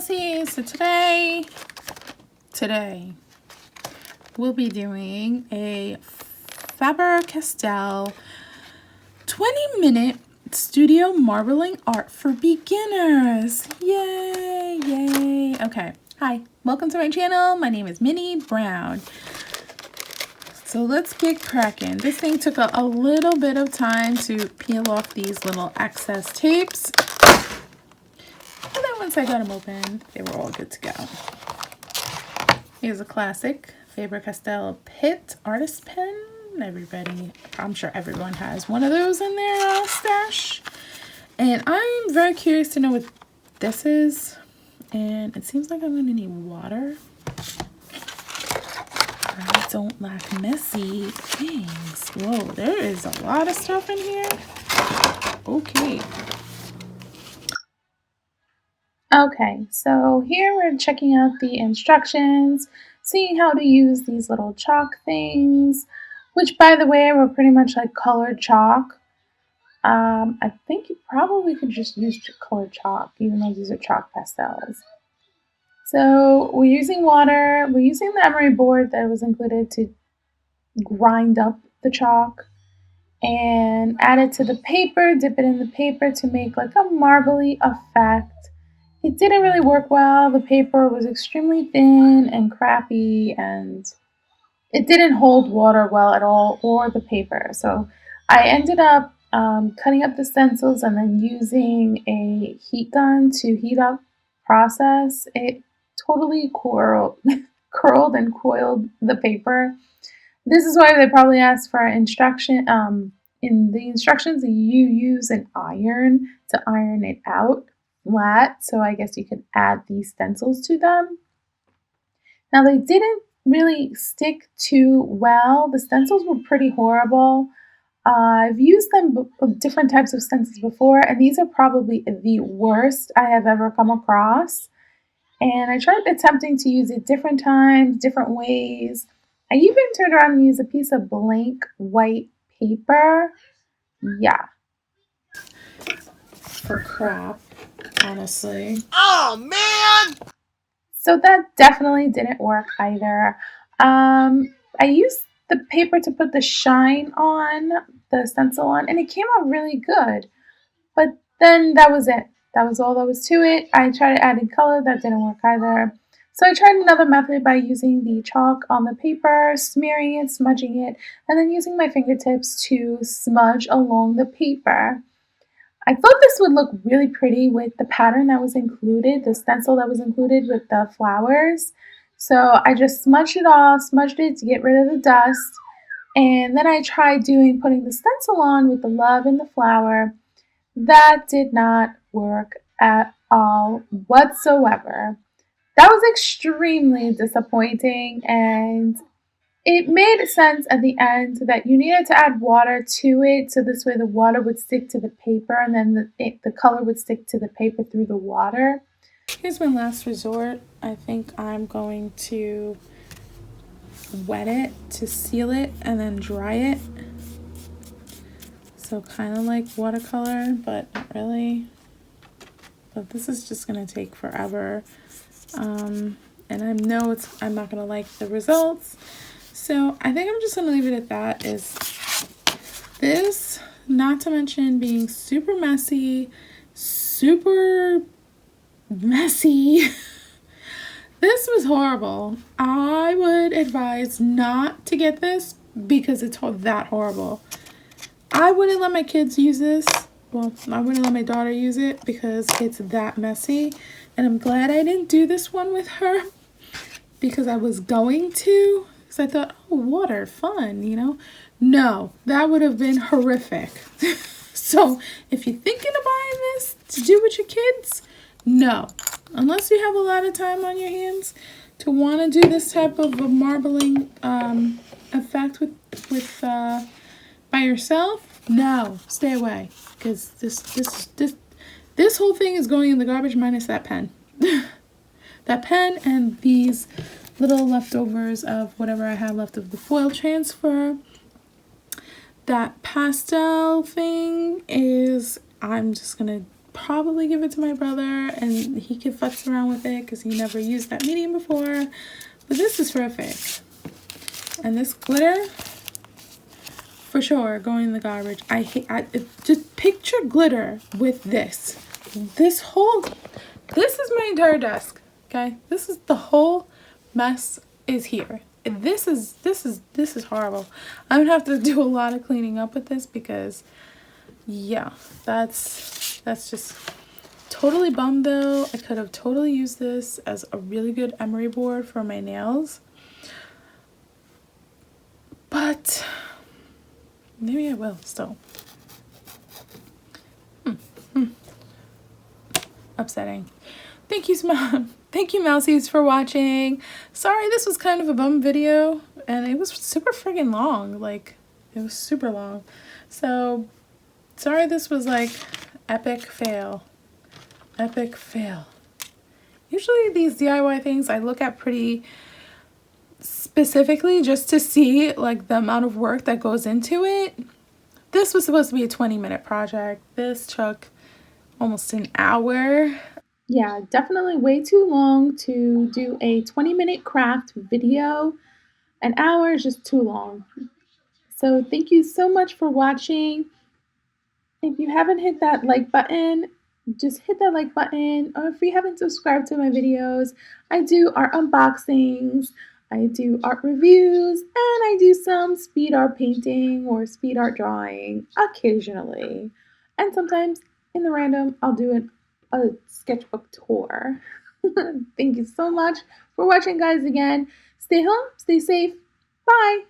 messy. So today we'll be doing a Faber-Castell 20-minute studio marbling art for beginners. Yay, yay. Okay, hi, welcome to my channel. My name is Minnie Brown. So let's get cracking. This thing took a little bit of time to peel off these little excess tapes. And then once I got them open, they were all good to go. Here's a classic Faber-Castell Pit artist pen. I'm sure everyone has one of those in their stash. And I'm very curious to know what this is. And it seems like I'm going to need water. I don't like messy things. Whoa, there is a lot of stuff in here. Okay. Okay, so here we're checking out the instructions, seeing how to use these little chalk things, which by the way were pretty much like colored chalk. I think you probably could just use colored chalk, even though these are chalk pastels. So we're using water, we're using the emery board that was included to grind up the chalk and add it to the paper, dip it in the paper to make like a marbly effect. It didn't really work well. The paper was extremely thin and crappy and it didn't hold water well at all, or the paper. So I ended up cutting up the stencils and then using a heat gun to heat up process. It totally curled and coiled the paper. This is why they probably asked for instruction. In the instructions, you use an iron to iron it out flat, so I guess you could add these stencils to them. Now they didn't really stick too well. The stencils were pretty horrible. I've used them different types of stencils before, and these are probably the worst I have ever come across. And I tried attempting to use it different times, different ways. I even turned around and used a piece of blank white paper. Yeah. For crap, honestly. Oh, man! So that definitely didn't work either. I used the paper to put the shine on, the stencil on, and it came out really good. But then that was it. That was all there was to it. I tried adding color, that didn't work either. So I tried another method by using the chalk on the paper, smearing it, smudging it, and then using my fingertips to smudge along the paper. I thought this would look really pretty with the pattern that was included, the stencil that was included with the flowers. So I just smudged it off, smudged it to get rid of the dust. And then I tried putting the stencil on with the love and the flower. That did not work at all whatsoever. That was extremely disappointing, and it made sense at the end that you needed to add water to it, so this way the water would stick to the paper and then the color would stick to the paper through the water. Here's my last resort. I think I'm going to wet it to seal it and then dry it. So kind of like watercolor, but not really. But this is just going to take forever. And I know I'm not going to like the results. So I think I'm just going to leave it at that. This, not to mention being super messy. This was horrible. I would advise not to get this because it's that horrible. I wouldn't let my kids use this. Well, I wouldn't let my daughter use it because it's that messy. And I'm glad I didn't do this one with her because I was going to. Because I thought, oh, water, fun, you know. No, that would have been horrific. So if you're thinking of buying this to do with your kids, no. Unless you have a lot of time on your hands to want to do this type of a marbling effect with by yourself, no, stay away. Because this whole thing is going in the garbage minus that pen. That pen and these little leftovers of whatever I had left of the foil transfer. That pastel thing is, I'm just going to probably give it to my brother and he can futz around with it because he never used that medium before. But this is perfect. And this glitter, for sure, going in the garbage. Just picture glitter with this. This is my entire desk, okay? This is the whole mess is here. This is horrible. I'm gonna have to do a lot of cleaning up with this because, yeah, that's just totally bummed though. I could have totally used this as a really good emery board for my nails, but maybe I will still. Upsetting. Thank you, Mousies, for watching. Sorry, this was kind of a bum video, and it was super friggin' long. Like, it was super long. So, sorry this was like epic fail. Epic fail. Usually these DIY things I look at pretty specifically just to see like the amount of work that goes into it. This was supposed to be a 20-minute project. This took almost an hour. Yeah, definitely way too long to do a 20-minute craft video. An hour is just too long. So thank you so much for watching. If you haven't hit that like button, just hit that like button. Or if you haven't subscribed to my videos, I do art unboxings, I do art reviews, and I do some speed art painting or speed art drawing occasionally. And sometimes in the random, I'll do a sketchbook tour. Thank you so much for watching, guys. Again, stay home, stay safe. Bye.